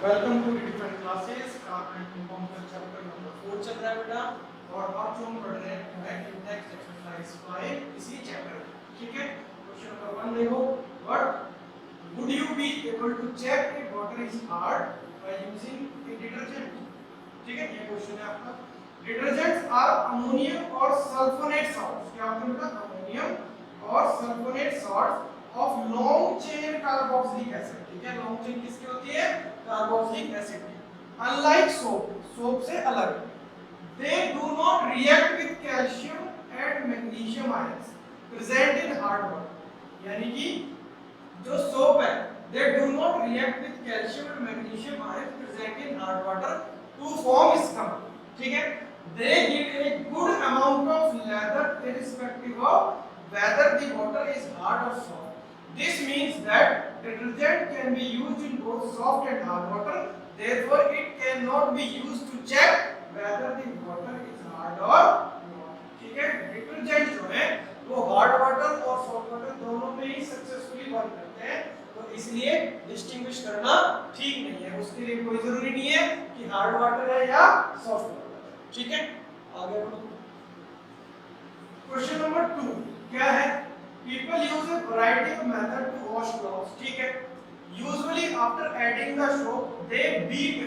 Welcome to different classes. Carbon compound का chapter number 4 चल रहा है बेटा, और आज जो हम पढ़ रहे हैं इंडेक्स एक्सरसाइज 5 इसी चैप्टर में। ठीक है, क्वेश्चन नंबर 1 देखो। What would you be able to check if water is hard by using a detergent? ठीक है, ये क्वेश्चन है आपका। डिटर्जेंट्स आर अमोनियम और सल्फोनेट सॉल्ट्स। क्या होते हैं बेटा? अमोनियम और sulphonate salts of long chain carboxylic acid. ठीक है, लॉन्ग चेन किसकी होती है? कार्बोक्सिलिक एसिड की। अनलाइक सोप, सोप से अलग, they do not react with calcium and magnesium ions present in hard water। यानी कि जो सोप है, they do not react with calcium and magnesium ions present in hard water to form scum। ठीक है, they give a good amount of lather irrespective of whether the water is hard or soft। This means that detergent can be used in both soft and hard water, therefore it cannot be used to check whether the water is hard or not। ठीक है, detergent जो है वो hard water और soft water दोनों में ही successfully work करते हैं, तो इसलिए डिस्टिंग्विश करना ठीक नहीं है। उसके लिए कोई जरूरी नहीं है कि हार्ड वाटर है या सॉफ्ट वाटर है। ठीक है, आगे बढ़ो। क्वेश्चन नंबर 2 क्या है? People use a variety of method to wash clothes। ठीक है, usually after adding the soap they beat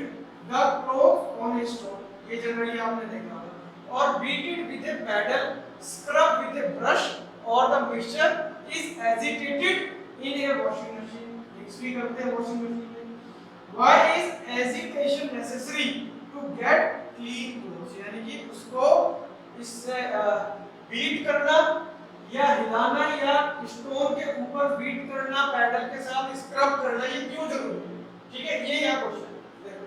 the clothes on a stone। ये जनरली आपने देखा होगा। और beat it with a paddle, scrub with a brush, or the mixture is agitated in a washing machine। Mix भी करते हैं washing machine में। Why is agitation necessary to get clean clothes? यानी कि उसको इससे बीट करना या हिलाना या स्टोन के ऊपर बीट करना पैडल के साथ स्क्रब करना, ये क्यों जरूरी है? ठीक है, ये यहाँ क्वेश्चन देखो।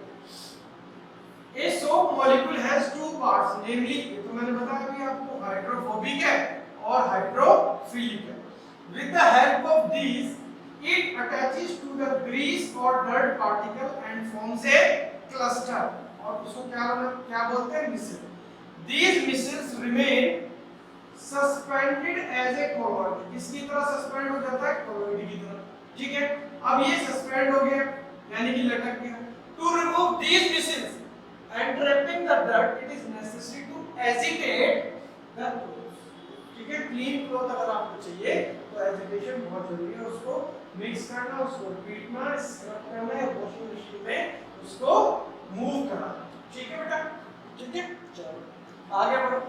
A soap molecule has two parts, namely, ये तो मैंने बताया अभी आपको, हाइड्रोफोबिक है और हाइड्रोफिलिक है। With the help of these it attaches to the grease और dirt particle and forms a cluster, और उसको क्या बोलते हैं? Micelle. These micelles remain suspended as a colloid. किसकी तरह सस्पेंड हो जाता है? कॉलॉइड की तरह। ठीक है, अब ये सस्पेंड हो गया यानी कि लटक गया। To remove these micelles and trapping the dirt it is necessary to agitate the cloth. ठीक है, क्लीन क्लॉथ अगर आपको चाहिए तो एजिटेशन बहुत जरूरी है। उसको मिक्स करना, उसको पीटना, स्क्रब करना, वॉशिंग मशीन में उसको मूव करना। ठीक है बेटा, ठीक है, चलो आगे बढ़ो।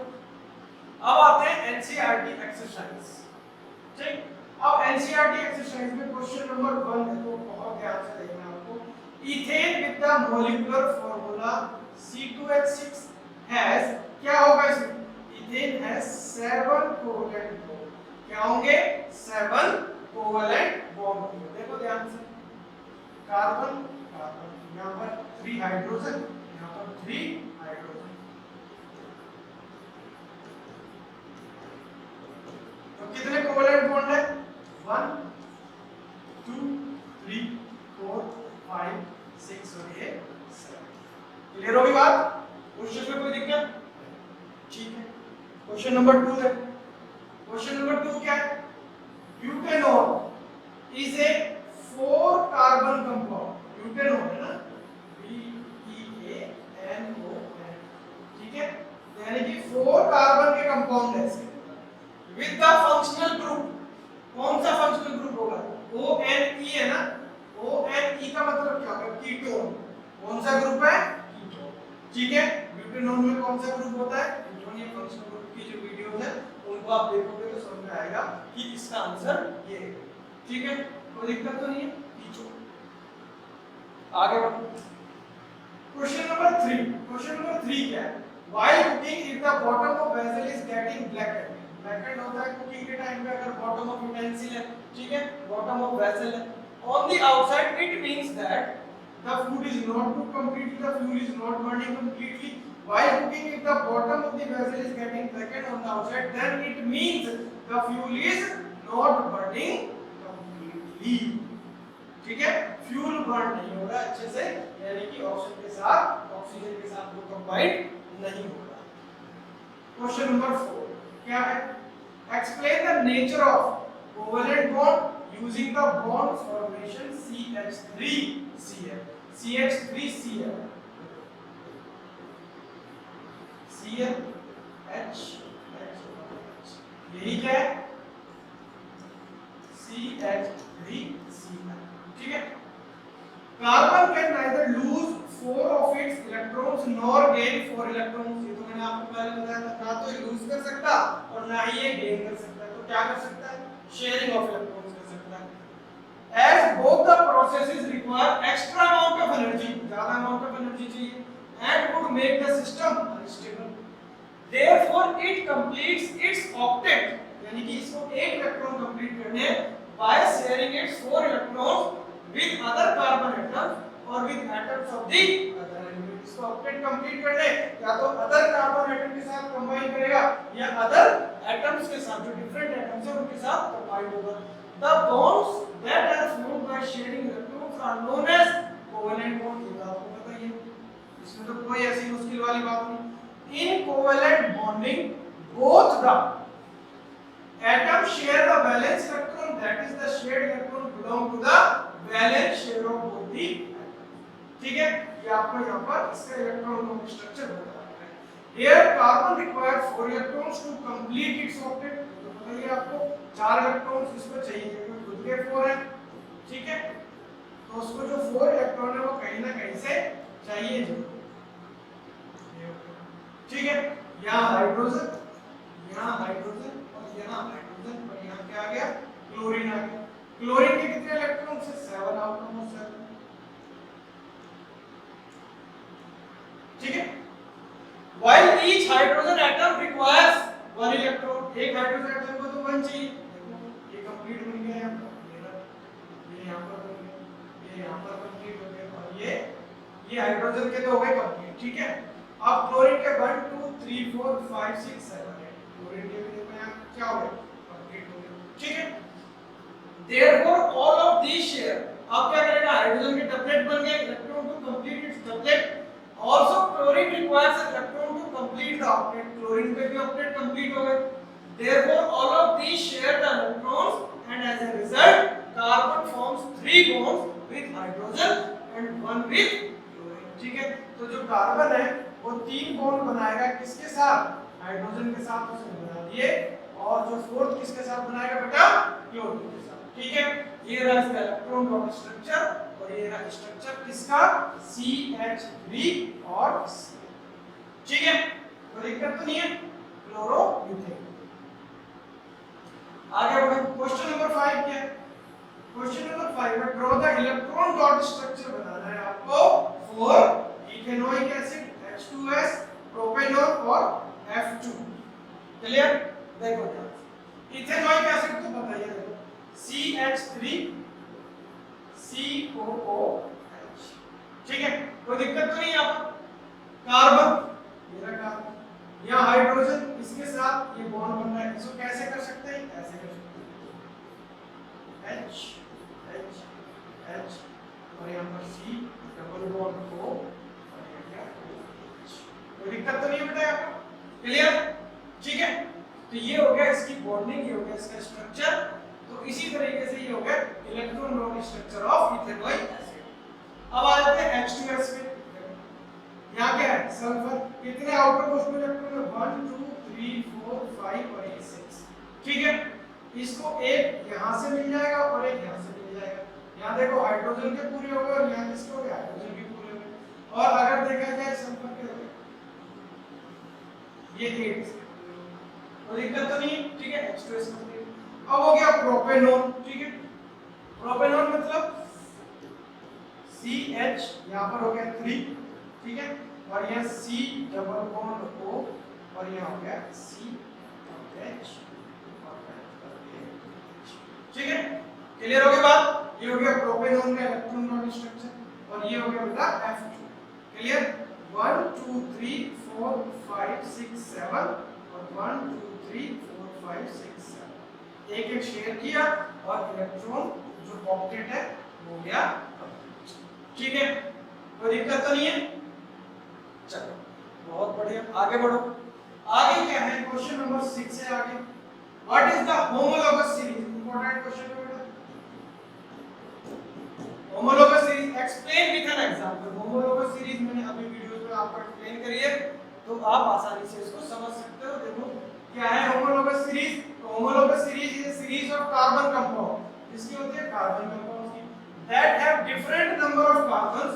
अब आते हैं एनसीईआरटी एक्सरसाइज। ठीक, अब एनसीईआरटी एक्सरसाइज में क्वेश्चन नंबर 1 है, तो बहुत ध्यान से देखना आपको। Ethane with the molecular formula C2H6 has, क्या होगा इसमें? Ethane has 7 covalent bond. क्या होंगे? 7 कोवैलेंट बॉन्ड होंगे। देखो ध्यान से, कार्बन कार्बन, यहां पर 3 हाइड्रोजन, यहां पर 3 हाइड्रोजन। कितने कोवैलेंट बॉन्ड है? 1 2 3 4 5 6 और ये 7। क्लियर होगी बात? क्वेश्चन में कोई दिक्कत? ठीक है, क्वेश्चन नंबर 2 है। क्वेश्चन नंबर 2 क्या है? Butanol is a 4 carbon compound. Butanol है ना, BUTANOL। ठीक है, यानी कि 4 कार्बन के कंपाउंड है इसके with the functional group। कौन सा फंक्शनल ग्रुप होगा? ONE है ना, ONE का मतलब क्या होगा? कीटोन। कौन सा ग्रुप है? कीटोन। ठीक है, ब्यूटेनॉल में कौन सा ग्रुप होता है? कीटोन। ये फंक्शनल ग्रुप की जो वीडियोस है उनको आप देखोगे तो समझ में आएगा कि इसका आंसर ये है। ठीक है, कोई दिक्कत तो नहीं है? कीटोन। आगे बढ़ो। Question number 3। क्वेश्चन नंबर 3 क्या है? While cooking if the bottom of vessel is getting blackened। Blanket होता है कुकिंग के टाइम पे अगर बॉटम ऑफ यूटेंसिल है, ठीक है, बॉटम ऑफ वेसल है, on the outside it means that the food is not cooked completely, the fuel is not burning completely. While cooking if the bottom of the vessel is getting blackened on the outside then it means the fuel is not burning completely. ठीक है, fuel burn नहीं हो रहा अच्छे से, यानी कि oxygen के साथ वो कंबाइन नहीं हो रहा। क्वेश्चन नंबर 4 क्या है? Explain the nature of covalent bond using the bond formation CH3Cl। CH3Cl Cl H यही क्या है CH3Cl, ठीक है। Carbon can neither lose 4 of its electrons nor gain 4 electrons. ये तो मैंने आपको पहले बताया था, ना तो ये लूज कर सकता और ना ही ये गेन कर सकता है। तो क्या कर सकता है, शेयरिंग ऑफ इलेक्ट्रॉन्स कर सकता है। As both the processes require extra amount of energy, ज्यादा amount of energy चाहिए, and would make the system unstable. Therefore, it completes its octet, यानी कि इसको एक इलेक्ट्रॉन कंप्लीट करने by sharing its 4 electrons with other carbon atoms or with atoms of the other element. इसको octet complete करने या तो other carbon atom के साथ कंबाइन करेगा या other atoms के साथ, जो different atoms हैं उनके साथ कंबाइन होगा। The bonds that are formed by sharing electrons are known as covalent bonds। ये आपको पता ही है, इसमें तो कोई ऐसी मुश्किल वाली बात नहीं। In covalent bonding, both the atoms share the valence electron, that is the shared electron belong to the valence share of both the atoms, ठीक है। ये आपको यहाँ पर इसका इलेक्ट्रॉन का स्ट्रक्चर बताया है। Here carbon requires 4 electrons to complete its octet। तो बताइए आपको 4 इलेक्ट्रॉन्स इसको चाहिए क्योंकि खुद के 4 हैं, ठीक है। तो उसको जो 4 इलेक्ट्रॉन है वो कहीं ना कहीं से चाहिए जरूर, ठीक है। यहाँ हाइड्रोजन और यहाँ हाइड्रोजन और यहाँ क्या आ गया, क्लोरीन आ गया। क्लोरीन के कितने इलेक्ट्रॉन से 7 आउट ऑफ 7, ठीक है। While each hydrogen atom requires 1 electron, एक हाइड्रोजन एटम को तो 1 चाहिए। देखो ये कंप्लीट बन गया यहाँ पर, ये यहाँ पर बन गया, ये यहाँ पर कंप्लीट हो गया और ये हाइड्रोजन के तो हो गए कंप्लीट, ठीक है। अब क्लोरीन के 1 2 3 4 5 6 7 8 क्लोरीन के भी देखो यहाँ क्या हो गया, कंप्लीट हो गया, ठीक है। Therefore all of these share, अब क्या करेगा, हाइड्रोजन के डबलेट बन गए, electron to complete its doublet. Also chlorine requires an electron to complete the octet, chlorine पे भी octet कंप्लीट हो गए। Therefore all of these share the electrons and as a result carbon forms 3 bonds with hydrogen and 1 with chlorine, ठीक है। तो जो carbon है वो 3 बॉन्ड बनाएगा, किसके साथ, हाइड्रोजन के साथ, उसने बना दिए। और जो फोर्थ किसके साथ बनाएगा बेटा, क्लोरीन के साथ, ठीक है। ये रहा इसका इलेक्ट्रॉन का स्ट्रक्चर और ये रहा स्ट्रक्चर किसका, CH3 और C, ठीक है। कोई दिक्कत तो नहीं है, क्लोरोमीथेन। आगे बढ़े, क्वेश्चन नंबर 5 क्या है। क्वेश्चन नंबर 5 में draw the electron dot structure बनाना है आपको for ethanoic acid H2S, propanol और F2, क्लियर। देखो इथेनोइक एसिड तो बताइए, देखो CH3COOH, ठीक है। कोई दिक्कत तो नहीं है आपको। कार्बन, मेरा कार्बन, यहाँ हाइड्रोजन, इसके साथ ये बॉन्ड बन रहा है, इसको कैसे कर सकते हैं, ऐसे कर सकते हैं, H H H और यहाँ पर C डबल बॉन्ड O और ये क्या, कोई दिक्कत तो नहीं है बेटा आपको, क्लियर, ठीक है। तो ये हो गया इसकी बॉन्डिंग, ये हो गया इसका स्ट्रक्चर। तो इसी तरीके से ये हो गया electron dot structure of ethanoic acid. अब आ जाते हैं H2S पे। यहाँ क्या है, सल्फर, कितने आउटर मोस्ट में इलेक्ट्रॉन है, 1 2 3 4 5 और ये 6, ठीक है। इसको एक यहाँ से मिल जाएगा और एक यहाँ से मिल जाएगा। यहाँ देखो हाइड्रोजन के पूरे हो गए और यहाँ किसके हो गए, हाइड्रोजन के पूरे हो गए। और अगर देखा जाए सल्फर के हो गए ये 8, कोई दिक्कत तो नहीं, ठीक है। H2S complete. अब हो गया प्रोपेनॉल, ठीक है। प्रोपेनॉल मतलब CH यहाँ पर हो गया 3, ठीक है। और यहाँ C डबल बॉन्ड O और यहाँ हो गया CH, ठीक है। क्लियर हो गया बात। ये हो गया प्रोपेनॉल का इलेक्ट्रॉन डॉट स्ट्रक्चर और ये हो गया बेटा F2, क्लियर। 1 2 3 4 5 6 7 और 1 2 3 4 5 6 7 एक एक शेयर किया और इलेक्ट्रॉन जो ऑक्टेट है हो गया, ठीक है। कोई दिक्कत तो नहीं है, चलो बहुत बढ़िया, आगे बढ़ो। आगे क्या है, क्वेश्चन नंबर 6 है आगे। What is the homologous series, important question है बेटा। Homologous series X explain with an example. Homologous series मैंने अभी वीडियो में आपको एक्सप्लेन करी है, तो आप आसानी से इसको समझ सकते हो। देखो क्या है होमोलोगस सीरीज? तो homologous series is a series of carbon compound, जिसकी होती है कार्बन कंपाउंड्स की, that have different number of carbons,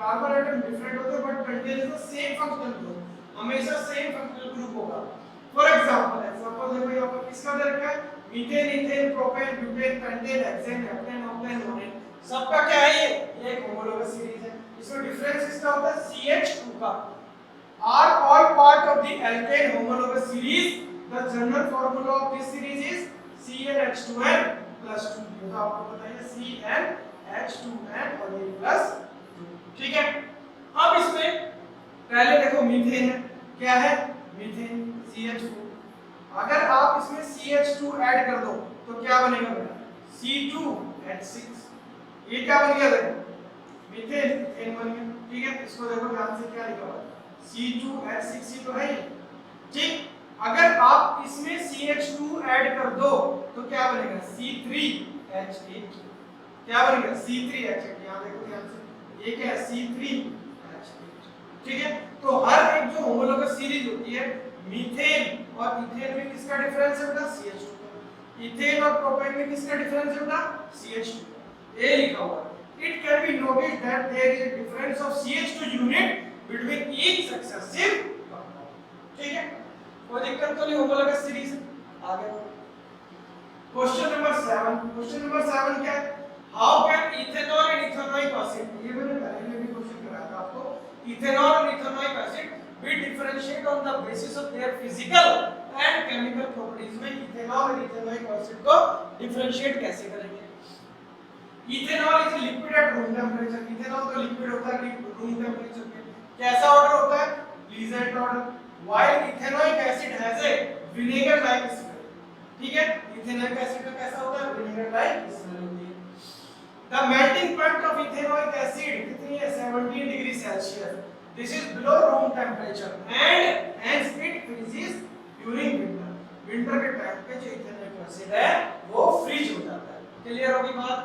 carbon atom different होते हैं but contain the same functional group, हमेशा सेम फंक्शनल ग्रुप होगा। फॉर एग्जांपल देखो यहाँ पर किसका दे रखा है? Methane, ethane, propane, butane, pentane, hexane, heptane, octane, नोनेन, सबका क्या है ये एक होमोलोगस सीरीज है। इसमें डिफरेंस किसका होता है? CH2 का। Are all part of the alkane homologous series? The general formula of this series is CnH2n plus 2। ये तो आपको पता है CnH2n और ये प्लस 2, ठीक है। अब इसमें पहले देखो मीथेन है, क्या है? Methane CH4। अगर आप इसमें CH2 ऐड कर दो तो क्या बनेगा बेटा? C2H6। ये क्या बन गया? देखो मीथेन इथेन बन गया, ठीक है। इसको देखो ध्यान से, क्या लिखा हुआ है? C2H6 ही तो है, ठीक। अगर आप इसमें CH2 ऐड कर दो तो क्या बनेगा? C3H8। क्या बनेगा? C3H8। यहाँ देखो ध्यान से, ये क्या है? C3H8, ठीक है। तो हर एक जो होमोलोगस सीरीज होती है, मीथेन और इथेन में किसका डिफरेंस है बेटा? CH2 का। इथेन और प्रोपेन में किसका डिफरेंस है बेटा? CH2 का। ये लिखा हुआ है। It can be noticed that there is a difference of CH2 unit between each successive compound, ठीक है। कोई दिक्कत तो नहीं होमोलोगस सीरीज। आगे क्वेश्चन नंबर 7। क्वेश्चन नंबर 7 क्या है? How can ethanol and ethanoic acid, ये मैंने पहले भी क्वेश्चन कराया था आपको, इथेनॉल और ethanoic acid we differentiate on the basis of their physical and chemical properties। में इथेनॉल और इथेनोइक एसिड को डिफरेंशिएट कैसे करेंगे? Ethanol is liquid at room temperature. Ethanol तो लिक्विड होता है रूम टेंपरेचर पे। कैसा ऑर्डर होता है? Pleasant order. While ethanoic acid has a vinegar like smell, ठीक है। इथेनोइक एसिड का कैसा होता है? विनेगर लाइक स्मेल होती है। The melting point of ethanoic acid कितनी है? 17 degree Celsius. This is below room temperature and hence it freezes during winter. Winter के टाइम पे जो इथेनोइक एसिड है वो फ्रीज हो जाता है। क्लियर होगी बात?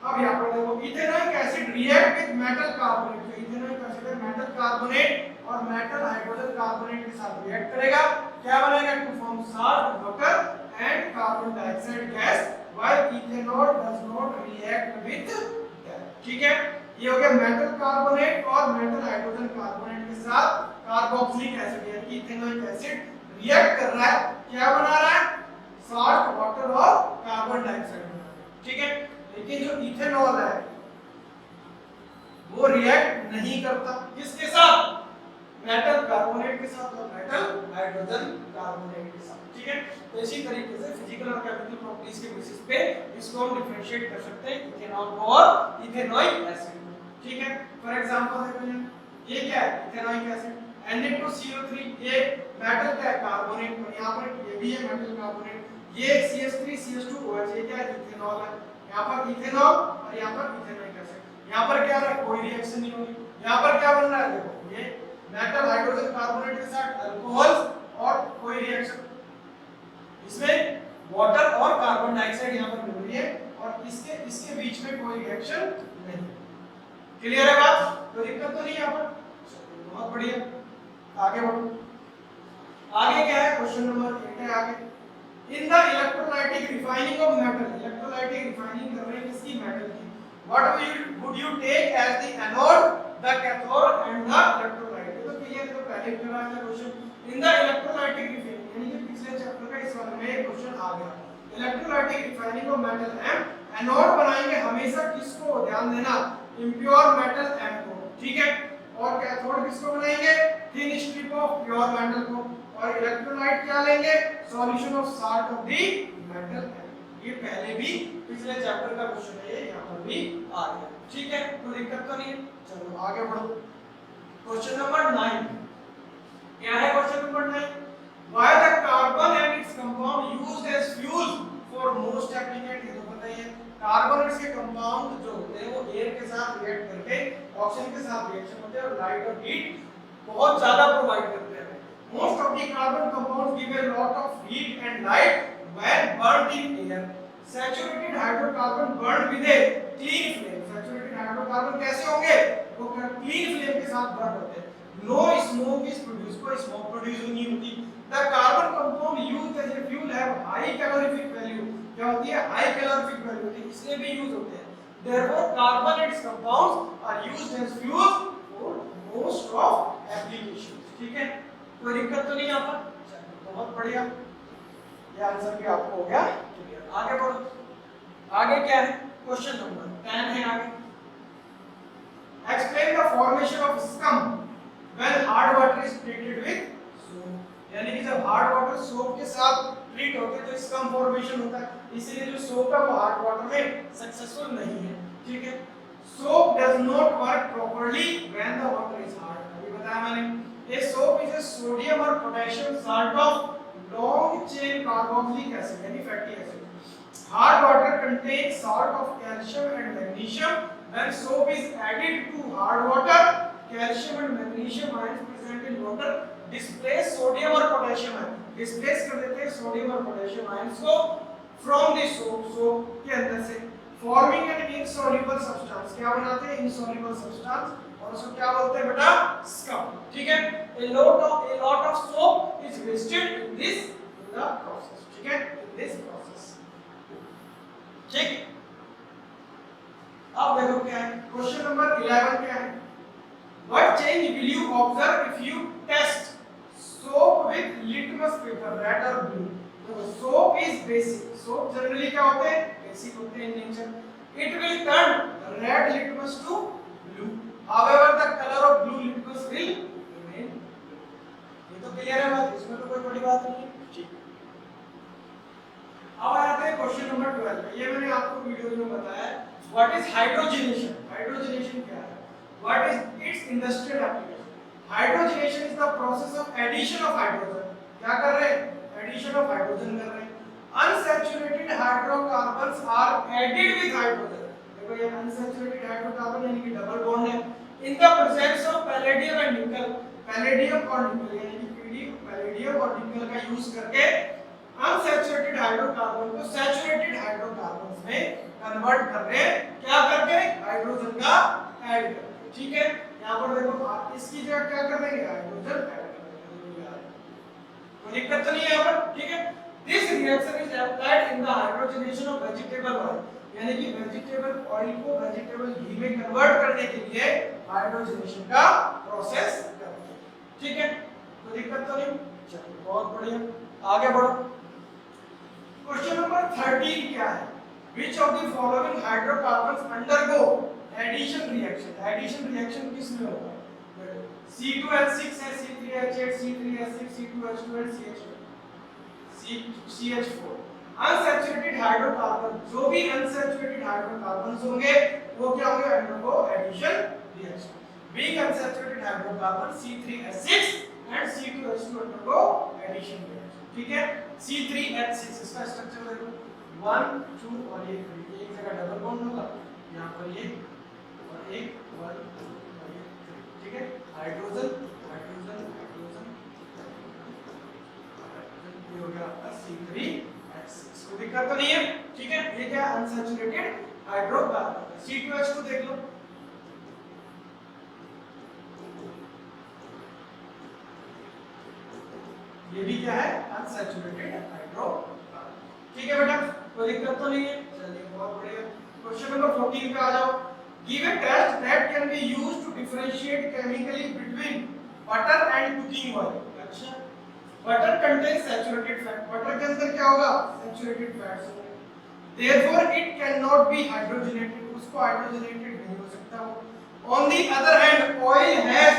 अब यहाँ पर देखो ethanoic acid react with metal carbonate. जो इथेनोइक एसिड है मेटल कार्बोनेट और मेटल हाइड्रोजन कार्बोनेट के साथ रिएक्ट करेगा, क्या बनेगा? To form salt, water and carbon dioxide gas, while ethanol does not react with that, ठीक है। ये हो गया मेटल कार्बोनेट और मेटल हाइड्रोजन कार्बोनेट के साथ कार्बोक्सिलिक एसिड यानी कि इथेनोइक एसिड रिएक्ट कर रहा है, क्या बना रहा है? साल्ट, वाटर और कार्बन डाइऑक्साइड बना रहा है, ठीक है। लेकिन जो इथेनॉल है वो रिएक्ट नहीं करता, किसके साथ? मेटल कार्बोनेट के साथ और मेटल हाइड्रोजन कार्बोनेट के साथ, ठीक है। तो इसी तरीके से फिजिकल और केमिकल प्रॉपर्टीज के बेसिस पे इसको हम डिफरेंशिएट कर सकते हैं इथेनॉल को और इथेनोइक एसिड को, ठीक है। फॉर एग्जांपल देखो ये क्या है? इथेनोइक एसिड Na2CO3, ये मेटल का कार्बोनेट और यहां पर ये भी है मेटल कार्बोनेट, ये CH3CH2OH, ये क्या है? इथेनॉल है। यहाँ पर इथेनॉल और यहाँ पर इथेनोइक एसिड। यहाँ पर क्या है? कोई रिएक्शन नहीं होगी। यहाँ पर क्या बन रहा है? देखो ये मेटल हाइड्रोजन कार्बोनेट के साथ अल्कोहल और कोई रिएक्शन, इसमें वाटर और कार्बन डाइऑक्साइड यहाँ पर मिल रही है और इसके बीच में कोई रिएक्शन नहीं। क्लियर है बात? कोई दिक्कत तो नहीं यहाँ पर? बहुत बढ़िया, आगे बढ़ो। आगे क्या है? क्वेश्चन नंबर 8 है आगे। In the electrolytic refining of metal, electrolytic refining कर रहे हैं किसकी? मेटल की। What would you take as the anode, the cathode and the electrolyte? तो क्लियर, तो पहले करा था question. In the electrolytic refining यानी कि पिछले चैप्टर का इस वाले में क्वेश्चन आ गया। Electrolytic refining of metal M, anode बनाएंगे हमेशा किसको? ध्यान देना, impure metal M को, ठीक है। और कैथोड किसको बनाएंगे? thin strip of pure metal को। और इलेक्ट्रोलाइट क्या लेंगे? Solution of salt of the metal. ये पहले भी पिछले चैप्टर का क्वेश्चन है, यहाँ पर भी आ गया, ठीक है। कोई दिक्कत तो नहीं है? चलो आगे बढ़ो। क्वेश्चन नंबर 9 क्या है? Question number 9, why the carbon and its compound used as fuel for most applications. ये तो पता ही है, कार्बन और इसके कंपाउंड जो होते हैं वो एयर के साथ रिएक्ट करके ऑक्सीजन के साथ रिएक्शन होते हैं और लाइट और हीट बहुत ज्यादा प्रोवाइड करते हैं। Most of the carbon compounds give a lot of heat and light when burnt in air. Saturated hydrocarbon burned with a clean flame. Saturated hydrocarbon hydrocarbon कैसे होंगे, वो क्लीन फ्लेम के साथ बर्न होते हैं, नो स्मोक इज प्रोड्यूस, कोई smoke produce नहीं होती। The carbon compound used as a fuel have high calorific value, क्या होती है, हाई कैलोरीफिक वैल्यू होती है, इसलिए भी यूज होते हैं। Therefore, carbon and its compounds are used as fuels for most of applications। ठीक है, कोई दिक्कत तो नहीं यहाँ पर, बहुत बढ़िया, ये आंसर भी आपको हो गया क्लियर। आगे बढ़ो, आगे क्या है, क्वेश्चन नंबर 10 है आगे। Explain the formation of scum when hard water is treated with soap, यानी कि जब हार्ड वाटर सोप के साथ ट्रीट होते हैं तो स्कम फॉर्मेशन होता है, इसलिए जो सोप है वो हार्ड वाटर में सक्सेसफुल नहीं है। ठीक है, soap does not work properly when the water is hard, अभी बताया मैंने। A soap is a sodium और potassium salt of long chain carboxylic acid यानी fatty acid. Hard water contains salt of calcium and magnesium, when soap is added to hard water calcium and magnesium ions present in water displace sodium और potassium ion, displace कर देते हैं sodium और potassium ions को from the soap, soap के अंदर से, forming an insoluble substance, क्या बनाते हैं, इनसॉल्युबल सब्सटेंस, और उसको क्या बोलते हैं बेटा, स्कम। ठीक है, a lot of soap is wasted in this the process। ठीक है, in this process। ठीक, अब देखो क्या है, क्वेश्चन नंबर 11 क्या है, what change will you observe if you test soap with litmus paper, red or blue? So soap is basic, soap generally क्या होते हैं, basic होते हैं in nature, it will turn red litmus to blue, however the color of blue litmus will remain blue। ये तो clear है बात, इसमें तो कोई बड़ी बात नहीं है। ठीक, अब आते हैं क्वेश्चन नंबर 12 पे। ये मैंने आपको वीडियो में बताया व्हाट इज हाइड्रोजनेशन, हाइड्रोजनेशन क्या है, what is its industrial application. Hydrogenation is the process of addition of hydrogen, क्या कर रहे हैं, एडिशन ऑफ हाइड्रोजन कर रहे हैं। Unsaturated hydrocarbons are added with hydrogen, देखो ये अनसैचुरेटेड हाइड्रोकार्बन यानी कि डबल बॉन्ड है, in the presence of palladium and nickel, palladium और निकल यानी कि पीडी, पैलेडियम और निकल का यूज करके अनसैचुरेटेड हाइड्रोकार्बन को सैचुरेटेड हाइड्रोकार्बन्स में कन्वर्ट कर रहे हैं, क्या करके, हाइड्रोजन का ऐड करके। ठीक है, यहाँ पर देखो आप इसकी जगह क्या कर देंगे, हाइड्रोजन ऐड कर देंगे, कोई दिक्कत तो नहीं है यहाँ पर। ठीक है, this reaction is applied in the hydrogenation of vegetable oil, यानी कि वेजिटेबल ऑयल को वेजिटेबल घी में कन्वर्ट करने के लिए हाइड्रोजनेशन का प्रोसेस करते हैं। ठीक है, कोई दिक्कत तो नहीं, चलो बहुत बढ़िया, आगे बढ़ो। क्वेश्चन नंबर 13 क्या है, which of the following hydrocarbons undergo addition reaction, addition reaction किस में होगा, C2H6 है, C3H8, C3H6, C2H2 and CH4। Unsaturated hydrocarbon, जो भी अनसैचुरेटेड हाइड्रोकार्बन्स होंगे वो क्या होंगे, undergo addition reaction. Being unsaturated hydrocarbon C3H6 and C2H2 undergo addition reaction. ठीक है, C3H6 इसका स्ट्रक्चर देखो, 1 2 और एक जगह डबल बॉन्ड होगा, यहाँ पर ये और एक 1 और ये 3। ठीक है, हाइड्रोजन हाइड्रोजन हाइड्रोजन, ये हो गया आपका C3H6, कोई दिक्कत तो नहीं है। ठीक है, ये क्या अनसैचुरेटेड हाइड्रोकार्बन। C2H2 देख लो, ये भी क्या है, अनसैचुरेटेड हाइड्रोकार्बन। ठीक है बेटा, कोई दिक्कत तो नहीं है, चलिए बहुत बढ़िया। क्वेश्चन नंबर 14 पे आ जाओ, give a test that can be used to differentiate chemically between butter and cooking oil। अच्छा, butter contains saturated fat, butter के अंदर क्या होगा, saturated fats होंगे, therefore it cannot be hydrogenated, उसको हाइड्रोजनेटेड नहीं हो सकता वो। on the other hand oil has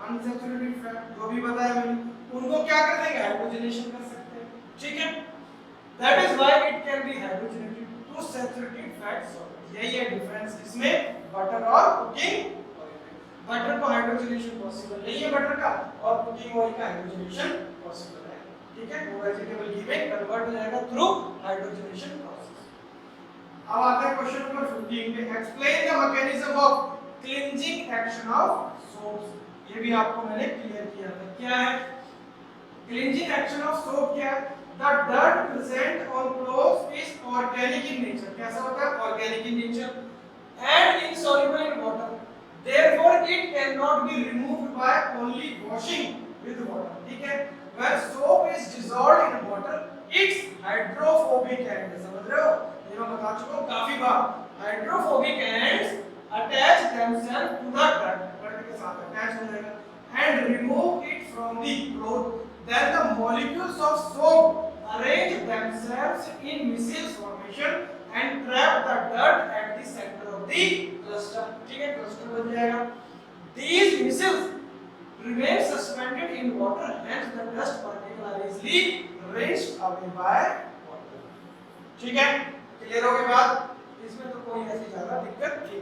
unsaturated fat, जो भी बताया मैंने, उनको क्या कर देंगे, हाइड्रोजनेशन कर सकते हैं। ठीक है, that is why it can be hydrogenated to saturated fat solids। यही है डिफरेंस इसमें बटर और कुकिंग ऑयल में। बटर को हाइड्रोजनेशन पॉसिबल नहीं है बटर का, और कुकिंग ऑयल का हाइड्रोजनेशन पॉसिबल है। ठीक है, वो वेजिटेबल घी में कन्वर्ट हो जाएगा थ्रू हाइड्रोजनेशन प्रोसेस। अब आता है क्वेश्चन नंबर 15 पे, explain the mechanism of cleansing action of soaps. ये भी आपको मैंने क्लियर किया था, क्या है क्लींजिंग एक्शन ऑफ सोप, क्या है, the dirt present on clothes is organic in nature, कैसा होता है, organic in nature, and insoluble in water. Therefore, it cannot be removed by only washing with water. ठीक है? When soap is dissolved in water, its hydrophobic ends, समझ रहे हो? ये मैं बता चुका हूँ काफी बार. Hydrophobic ends attach themselves to the dirt के साथ attach हो जाएगा and remove it from the cloth. Then the molecules of soap arrange themselves in micelles formation and trap the dirt at the center of the cluster. ठीक है, cluster बन जाएगा. These micelles remain suspended in water, hence the dust particles are easily raised away by water. ठीक है, clear हो गई बात? इसमें तो कोई ऐसी ज्यादा दिक्कत नहीं.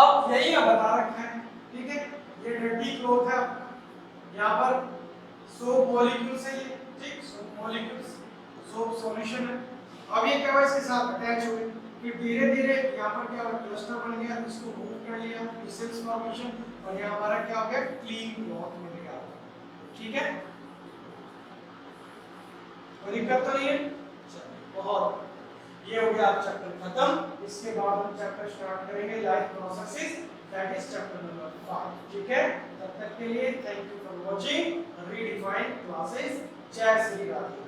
अब यही मैं बता रखा है, ठीक है? ये डर्टी क्लॉथ है, यहाँ पर सोप मॉलिक्यूल्स है, ये ठीक, सोप मॉलिक्यूल्स, सोप सॉल्यूशन है. अब ये क्या हुआ, इसके साथ अटैच हो गए, फिर धीरे धीरे यहाँ पर क्या हुआ, क्लस्टर बन गया, इसको मूव कर लिया, मिसेल्स फॉर्मेशन, और यहाँ हमारा क्या हो गया, क्लीन क्लॉथ मिल गया. ठीक है, कोई दिक्कत तो नहीं है? बहुत, ये हो गया आप चैप्टर खत्म. इसके बाद हम चैप्टर स्टार्ट करेंगे life processes, that is chapter number 5. ठीक है, तब तक के लिए thank you for watching redefine classes. जय श्री राधे.